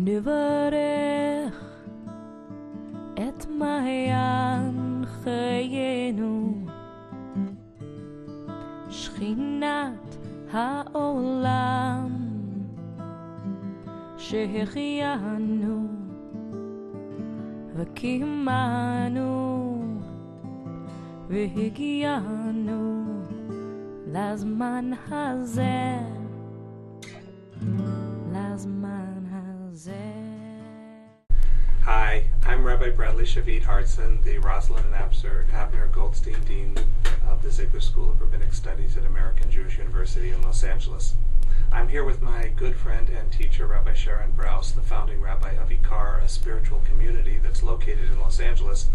נברך את מעיין חיינו, שכינת העולם שהחיינו וקימנו והגיענו לזמן הזה, לזמן הזה. Hi, I'm Rabbi Bradley Shavit Artson, the Rosalind and Abner Goldstein Dean of the Ziegler School of Rabbinic Studies at American Jewish University in Los Angeles. I'm here with my good friend and teacher, Rabbi Sharon Brous, the founding rabbi of Ikar, a spiritual community that's located in Los Angeles,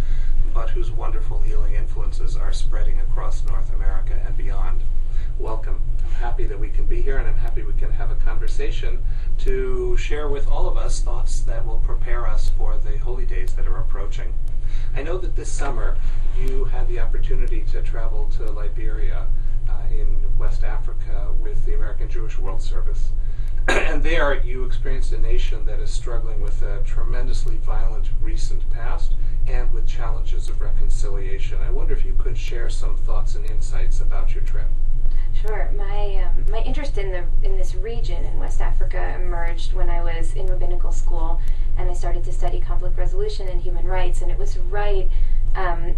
but whose wonderful healing influences are spreading across North America and beyond. Welcome. I'm happy that we can be here, and I'm happy we can have a conversation to share with all of us thoughts that will prepare us for the holy days that are approaching. I know that this summer you had the opportunity to travel to Liberia in West Africa with the American Jewish World Service. And there you experienced a nation that is struggling with a tremendously violent recent past and with challenges of reconciliation. I wonder if you could share some thoughts and insights about your trip. Sure. My interest in this region in West Africa emerged when I was in rabbinical school, and I started to study conflict resolution and human rights. And it was right in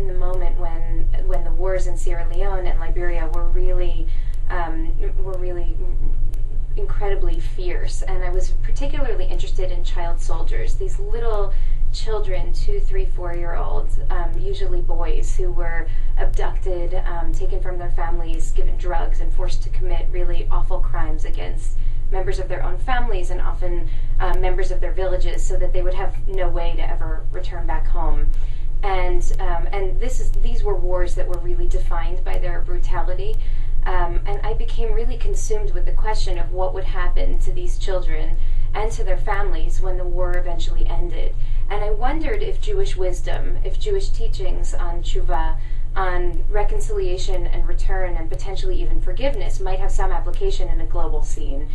the moment when the wars in Sierra Leone and Liberia were really incredibly fierce. And I was particularly interested in child soldiers, these little children, 2, 3, 4-year-olds, usually boys, who were abducted, taken from their families, given drugs, and forced to commit really awful crimes against members of their own families and often members of their villages, so that they would have no way to ever return back home. And these were wars that were really defined by their brutality. And I became really consumed with the question of what would happen to these children and to their families when the war eventually ended. And I wondered if Jewish wisdom, if Jewish teachings on tshuva, on reconciliation and return, and potentially even forgiveness, might have some application in a global scene.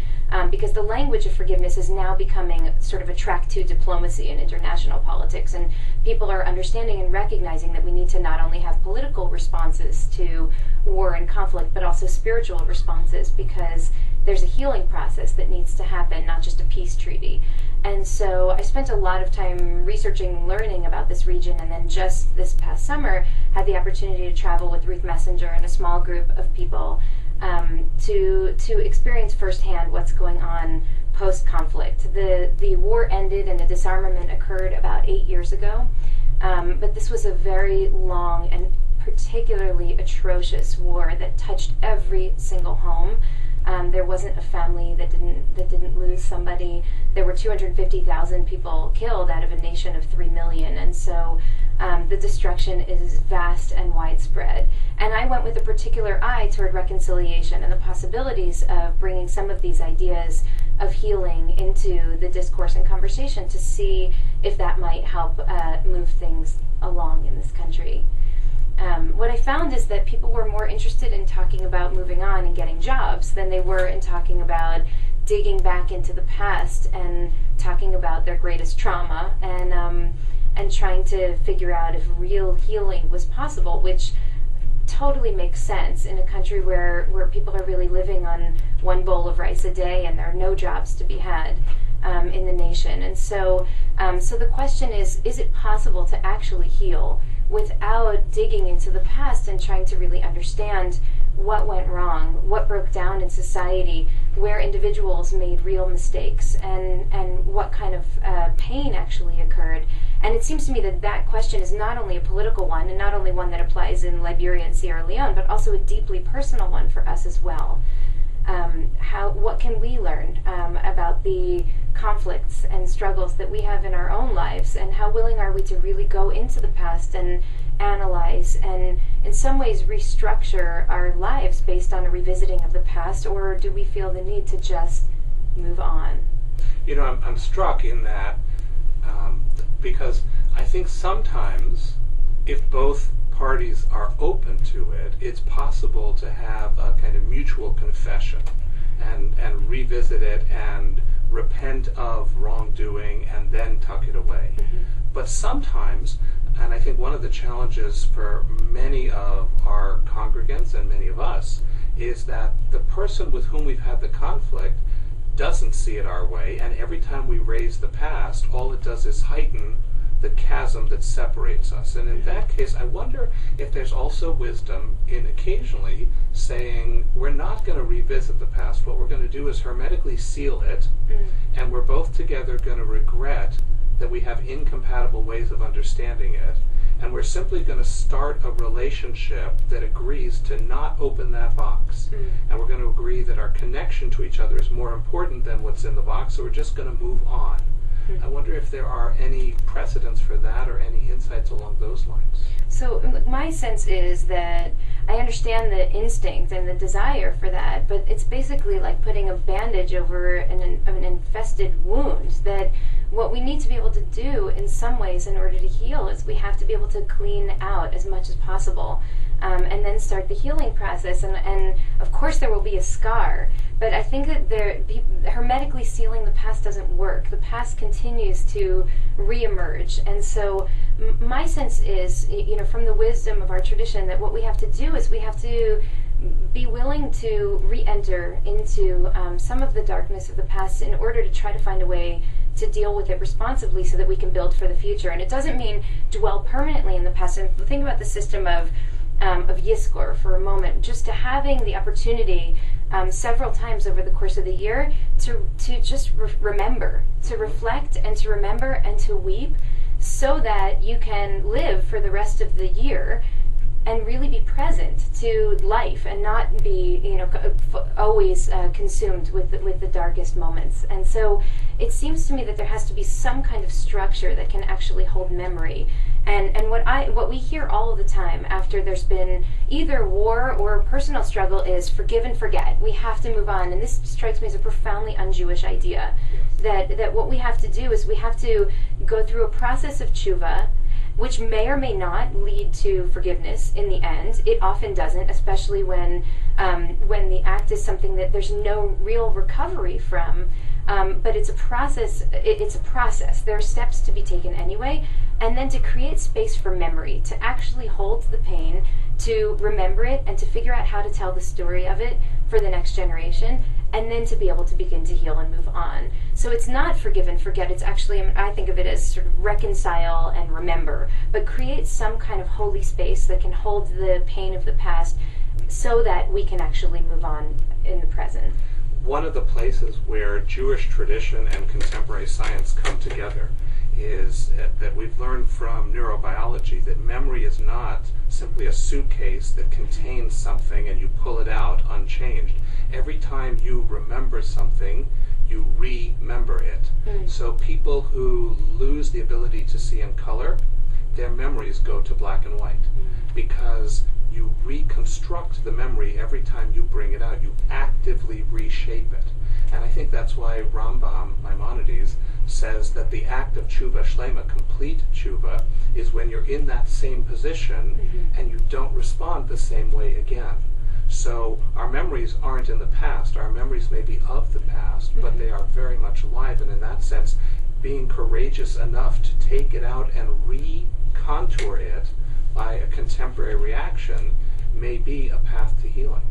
Because the language of forgiveness is now becoming sort of a track to diplomacy in international politics, and people are understanding and recognizing that we need to not only have political responses to war and conflict, but also spiritual responses, because there's a healing process that needs to happen, not just a peace treaty. And so I spent a lot of time researching, learning about this region, and then just this past summer had the opportunity to travel with Ruth Messenger and a small group of people to experience firsthand what's going on post-conflict. The war ended and the disarmament occurred about 8 years ago, but this was a very long and particularly atrocious war that touched every single home. There wasn't a family that didn't lose somebody. There were 250,000 people killed out of a nation of 3 million, and so the destruction is vast and widespread. And I went with a particular eye toward reconciliation and the possibilities of bringing some of these ideas of healing into the discourse and conversation to see if that might help move things along in this country. What I found is that people were more interested in talking about moving on and getting jobs than they were in talking about digging back into the past and talking about their greatest trauma and trying to figure out if real healing was possible, which totally makes sense in a country where people are really living on one bowl of rice a day and there are no jobs to be had in the nation. And so the question is it possible to actually heal without digging into the past and trying to really understand what went wrong, what broke down in society, where individuals made real mistakes, and what kind of pain actually occurred. And it seems to me that that question is not only a political one, and not only one that applies in Liberia and Sierra Leone, but also a deeply personal one for us as well. What can we learn about the conflicts and struggles that we have in our own lives, and how willing are we to really go into the past and analyze and in some ways restructure our lives based on a revisiting of the past, or do we feel the need to just move on? You know, I'm struck in that because I think sometimes if both parties are open to it, it's possible to have a kind of mutual confession and revisit it and repent of wrongdoing, and then tuck it away. But sometimes, and I think one of the challenges for many of our congregants and many of us is that the person with whom we've had the conflict doesn't see it our way, and every time we raise the past, all it does is heighten the chasm that separates us. And in that case, I wonder if there's also wisdom in occasionally saying, we're not going to revisit the past. What we're going to do is hermetically seal it, and we're both together going to regret that we have incompatible ways of understanding it, and we're simply going to start a relationship that agrees to not open that box. And we're going to agree that our connection to each other is more important than what's in the box, so we're just going to move on. I wonder if there are any precedents for that or any insights along those lines. So my sense is that I understand the instinct and the desire for that, but it's basically like putting a bandage over an infested wound. That what we need to be able to do in some ways in order to heal is we have to be able to clean out as much as possible, and then start the healing process. And of course there will be a scar, but I think that hermetically sealing the past doesn't work. The past continues to reemerge. And so my sense is, from the wisdom of our tradition, that what we have to do is we have to be willing to re-enter into some of the darkness of the past in order to try to find a way to deal with it responsibly so that we can build for the future. And it doesn't mean dwell permanently in the past. And think about the system of Yiskor for a moment, just to having the opportunity several times over the course of the year to just remember, to reflect and to remember and to weep, so that you can live for the rest of the year and really be present to life and not be, always consumed with the darkest moments. And so it seems to me that there has to be some kind of structure that can actually hold memory. And what we hear all of the time after there's been either war or personal struggle is forgive and forget. We have to move on. And this strikes me as a profoundly un-Jewish idea. That what we have to do is we have to go through a process of tshuva, which may or may not lead to forgiveness in the end. It often doesn't, especially when the act is something that there's no real recovery from. But it's a process. It's a process. There are steps to be taken anyway, and then to create space for memory, to actually hold the pain, to remember it, and to figure out how to tell the story of it for the next generation, and then to be able to begin to heal and move on. So it's not forgive and forget. It's actually, I think of it as sort of reconcile and remember, but create some kind of holy space that can hold the pain of the past so that we can actually move on in the present. One of the places where Jewish tradition and contemporary science come together is that we've learned from neurobiology that memory is not simply a suitcase that contains something and you pull it out unchanged. Every time you remember something, you remember it. So people who lose the ability to see in color, their memories go to black and white because you reconstruct the memory every time you bring it out. You actively reshape it. And I think that's why Rambam, Maimonides, says that the act of tshuva shlema, complete tshuva, is when you're in that same position and you don't respond the same way again. So our memories aren't in the past. Our memories may be of the past, but they are very much alive. And in that sense, being courageous enough to take it out and recontour it by a contemporary reaction may be a path to healing.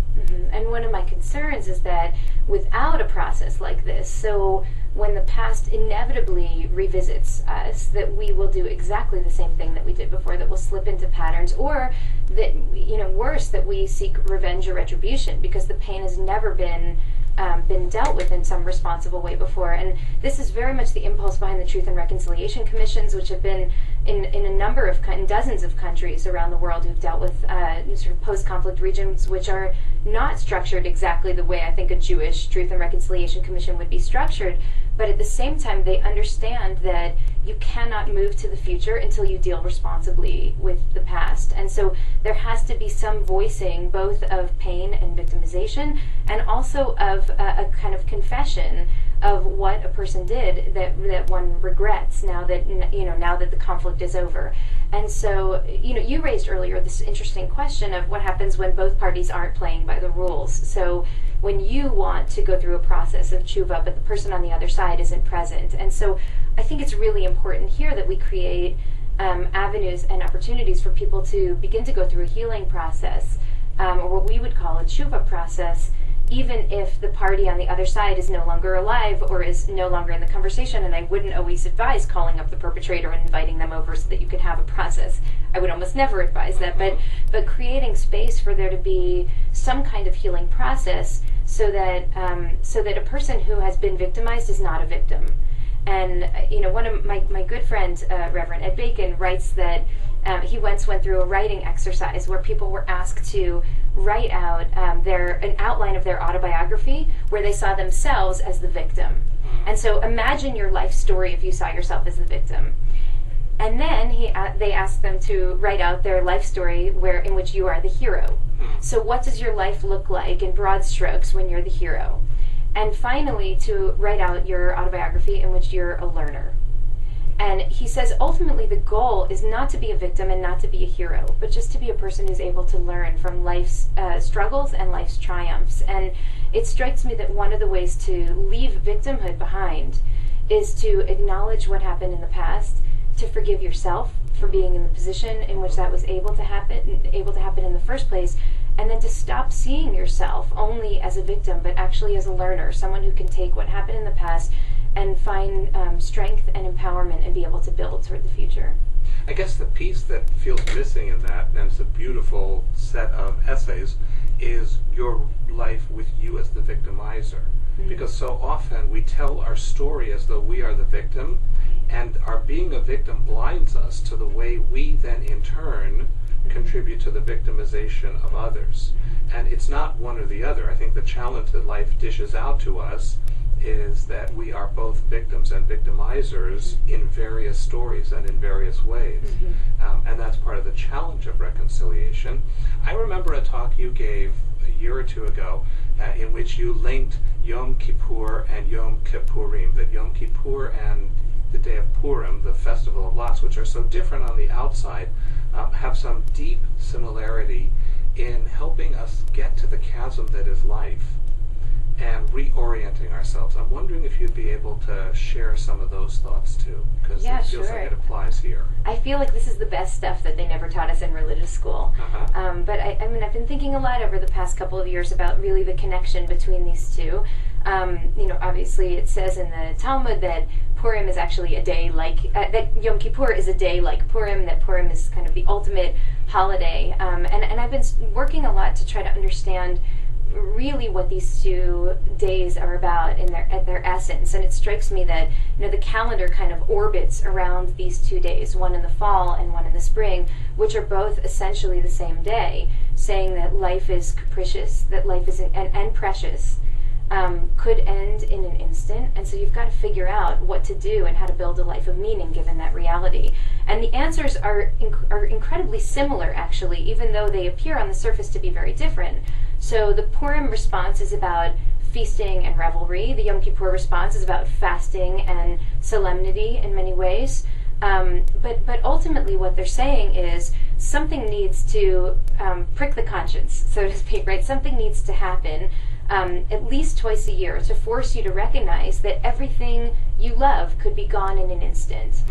And one of my concerns is that without a process like this, so when the past inevitably revisits us, that we will do exactly the same thing that we did before, that we'll slip into patterns, or that, worse, that we seek revenge or retribution because the pain has never been dealt with in some responsible way before. And this is very much the impulse behind the Truth and Reconciliation Commissions, which have been in a number of in dozens of countries around the world who've dealt with sort of post-conflict regions, which are not structured exactly the way I think a Jewish Truth and Reconciliation Commission would be structured. But at the same time, they understand that you cannot move to the future until you deal responsibly with the past. And so there has to be some voicing both of pain and victimization, and also of a kind of confession of what a person did that one regrets now that the conflict is over. And so, you raised earlier this interesting question of what happens when both parties aren't playing by the rules. So when you want to go through a process of tshuva, but the person on the other side isn't present. And so I think it's really important here that we create avenues and opportunities for people to begin to go through a healing process, or what we would call a tshuva process, even if the party on the other side is no longer alive or is no longer in the conversation. And I wouldn't always advise calling up the perpetrator and inviting them over so that you could have a process. I would almost never advise that, but creating space for there to be some kind of healing process so that a person who has been victimized is not a victim. And one of my good friend, Reverend Ed Bacon, writes that he once went through a writing exercise where people were asked to write out an outline of their autobiography where they saw themselves as the victim. And so imagine your life story if you saw yourself as the victim. And then they asked them to write out their life story in which you are the hero. So what does your life look like in broad strokes when you're the hero? And finally, to write out your autobiography in which you're a learner. And he says ultimately the goal is not to be a victim and not to be a hero, but just to be a person who's able to learn from life's struggles and life's triumphs. And it strikes me that one of the ways to leave victimhood behind is to acknowledge what happened in the past, to forgive yourself for being in the position in which that was able to happen in the first place, and then to stop seeing yourself only as a victim, but actually as a learner, someone who can take what happened in the past and find strength and empowerment and be able to build toward the future. I guess the piece that feels missing in that, and it's a beautiful set of essays, is your life with you as the victimizer. Because so often we tell our story as though we are the victim, and our being a victim blinds us to the way we then in turn contribute to the victimization of others. And it's not one or the other. I think the challenge that life dishes out to us is that we are both victims and victimizers in various stories and in various ways. And that's part of the challenge of reconciliation. I remember a talk you gave a year or two ago in which you linked Yom Kippur and Yom Kippurim, that Yom Kippur and the day of Purim, the festival of lots, which are so different on the outside, have some deep similarity in helping us get to the chasm that is life and reorienting ourselves. I'm wondering if you'd be able to share some of those thoughts too, because it feels like it applies here. I feel like this is the best stuff that they never taught us in religious school. But I've been thinking a lot over the past couple of years about really the connection between these two. Obviously it says in the Talmud that Purim is actually a day like, that Yom Kippur is a day like Purim, that Purim is kind of the ultimate holiday. And I've been working a lot to try to understand really what these two days are about at their essence. And it strikes me that the calendar kind of orbits around these 2 days, one in the fall and one in the spring, which are both essentially the same day, saying that life is capricious, that life is and precious, could end in an instant. And so you've got to figure out what to do and how to build a life of meaning given that reality. And the answers are incredibly similar, actually, even though they appear on the surface to be very different. So the Purim response is about feasting and revelry. The Yom Kippur response is about fasting and solemnity in many ways. But ultimately what they're saying is something needs to prick the conscience, so to speak, right? Something needs to happen at least twice a year to force you to recognize that everything you love could be gone in an instant.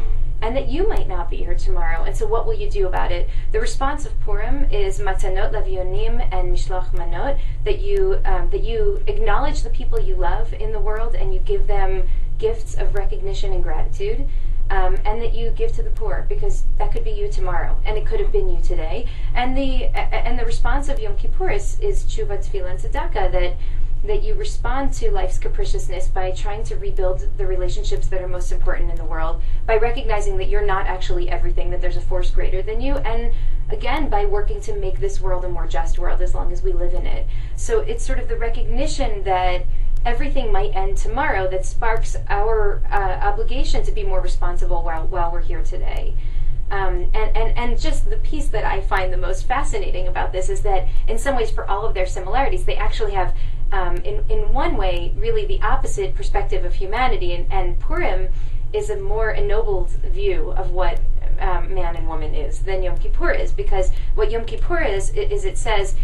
And that you might not be here tomorrow. And so what will you do about it? The response of Purim is matanot lavionim and mishloach manot, that you acknowledge the people you love in the world and you give them gifts of recognition and gratitude, and that you give to the poor, because that could be you tomorrow, and it could have been you today. And the response of Yom Kippur is tshuva, tefillah, and tzedakah, that you respond to life's capriciousness by trying to rebuild the relationships that are most important in the world, by recognizing that you're not actually everything, that there's a force greater than you, and again, by working to make this world a more just world as long as we live in it. So it's sort of the recognition that everything might end tomorrow that sparks our obligation to be more responsible while we're here today. And just the piece that I find the most fascinating about this is that in some ways, for all of their similarities, they actually have in one way, really the opposite perspective of humanity, and Purim is a more ennobled view of what man and woman is than Yom Kippur is, because what Yom Kippur is it says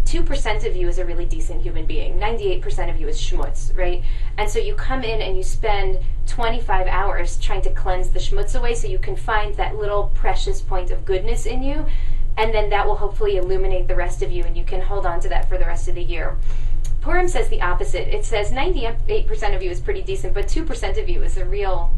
2% of you is a really decent human being, 98% of you is schmutz, right? And so you come in and you spend 25 hours trying to cleanse the schmutz away so you can find that little precious point of goodness in you, and then that will hopefully illuminate the rest of you, and you can hold on to that for the rest of the year. Purim says the opposite. It says 98% of you is pretty decent, but 2% of you is a real,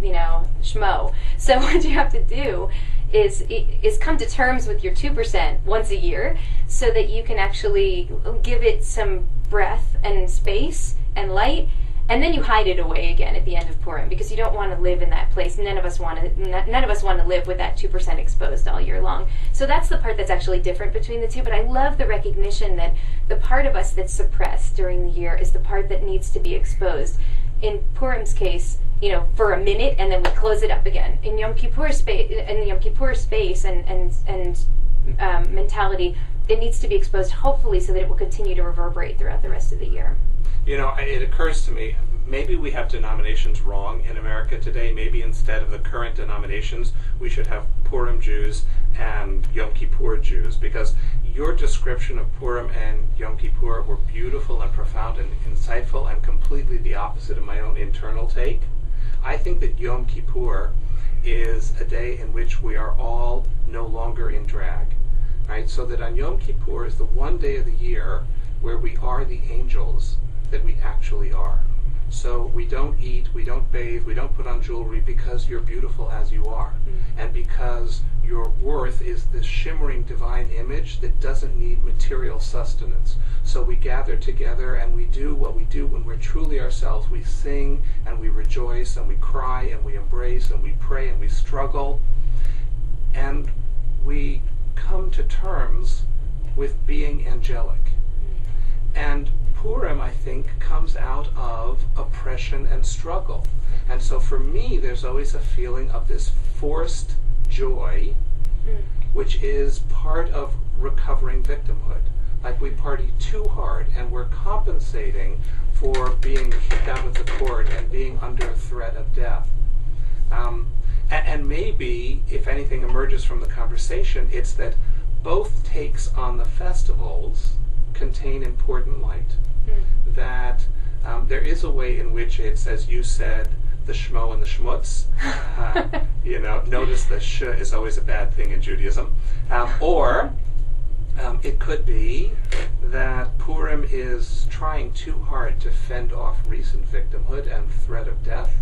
schmo. So what you have to do is come to terms with your 2% once a year so that you can actually give it some breath and space and light, and then you hide it away again at the end of Purim, because you don't want to live in that place. None of us want to live with that 2% exposed all year long. So that's the part that's actually different between the two. But I love the recognition that the part of us that's suppressed during the year is the part that needs to be exposed. In Purim's case, for a minute, and then we close it up again. In Yom Kippur space and mentality, it needs to be exposed, hopefully, so that it will continue to reverberate throughout the rest of the year. It occurs to me, maybe we have denominations wrong in America today. Maybe instead of the current denominations, we should have Purim Jews and Yom Kippur Jews, because your description of Purim and Yom Kippur were beautiful and profound and insightful and completely the opposite of my own internal take. I think that Yom Kippur is a day in which we are all no longer in drag, right? So that on Yom Kippur is the one day of the year where we are the angels that we actually are. So we don't eat, we don't bathe, we don't put on jewelry, because you're beautiful as you are. And because your worth is this shimmering divine image that doesn't need material sustenance. So we gather together and we do what we do when we're truly ourselves. We sing and we rejoice and we cry and we embrace and we pray and we struggle. And we come to terms with being angelic. And Purim, I think, comes out of oppression and struggle. And so for me, there's always a feeling of this forced joy, which is part of recovering victimhood. Like we party too hard and we're compensating for being kicked out of the court and being under a threat of death. And maybe, if anything emerges from the conversation, it's that both takes on the festivals contain important light. That there is a way in which it's, as you said, the shmo and the shmutz. Notice the sh is always a bad thing in Judaism. Or it could be that Purim is trying too hard to fend off recent victimhood and threat of death,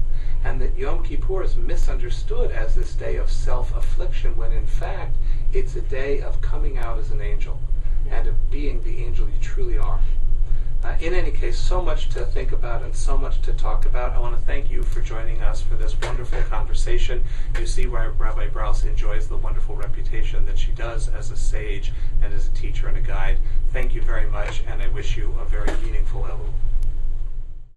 and that Yom Kippur is misunderstood as this day of self-affliction, when in fact it's a day of coming out as an angel and of being the angel you truly are. In any case, so much to think about and so much to talk about. I want to thank you for joining us for this wonderful conversation. You see why Rabbi Brous enjoys the wonderful reputation that she does as a sage and as a teacher and a guide. Thank you very much, and I wish you a very meaningful Elul.